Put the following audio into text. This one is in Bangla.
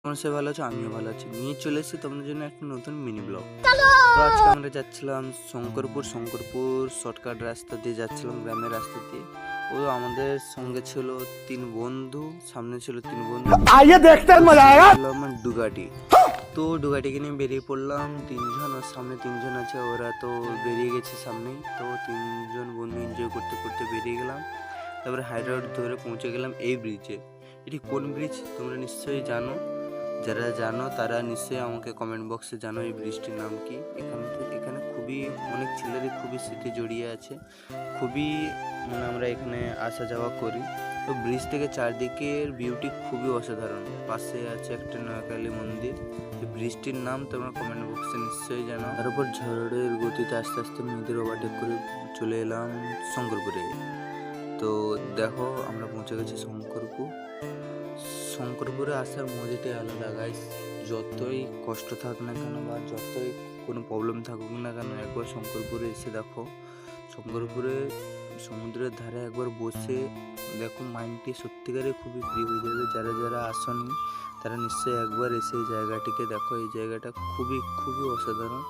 তোমরা সবাই ভালো আছো, আমিও ভালো আছি। নিয়ে চলে এসেছি তোমাদের জন্য একটা নতুন মিনি ব্লগ। তো আজকে আমরা যাচ্ছিলাম শঙ্করপুর শর্টকাট রাস্তা দিয়ে যাচ্ছিলাম, গ্রামের রাস্তা দিয়ে। ও আমাদের সঙ্গে ছিল 3 বন্ধু, সামনে ছিল 3 বন্ধু। आइए देखते हैं मजा आएगा। আমার ডুগাটি, তো ডুগাটিকে নিয়ে বেরিয়ে পড়লাম 3 জন, আর সামনে 3 জন আছে, ওরা তো বেরিয়ে গেছে সামনেই। তো 3 জন বন্ধু এনজয় করতে করতে বেরিয়ে গেলাম। তারপরে হাই রোড ধরে পৌঁছে গেলাম এই ব্রিজে। এটি কোন ব্রিজ তোমরা নিশ্চয়ই জানো, যারা জানো তারা নিশ্চয়ই আমাকে কমেন্ট বক্সে জানো এই ব্রিজটির নাম কি। এখানে খুবই অনেক ছেলেরই খুবই স্মৃতি জড়িয়ে আছে, খুবই আমরা এখানে আসা যাওয়া করি। তো ব্রিজ থেকে চারদিকের বিউটি খুবই অসাধারণ। পাশে আছে একটা নয়াকালী মন্দির। এই ব্রিজটির নাম তোমরা কমেন্ট বক্সে নিশ্চয়ই জানো। তার উপর ঝড়ের গতিতে আস্তে আস্তে মেয়েদের ওভারটেক করে চলে এলাম শঙ্করপুরে। তো দেখো আমরা পৌঁছে গেছি শঙ্করপুরে আসার মজাটাই আলাদা গাইস। যতই কষ্ট থাক না কেন বা যতই কোনো প্রবলেম থাকুক না কেন, একবার শঙ্করপুরে এসে দেখো। শঙ্করপুরে সমুদ্রের ধারে একবার বসে দেখো, মাইন্ডটি সত্যিকারে খুবই ফ্রি হয়ে যাবে। যারা যারা আসেনি তারা নিশ্চয়ই একবার এসে এই জায়গাটিকে দেখো। এই জায়গাটা খুবই খুবই অসাধারণ।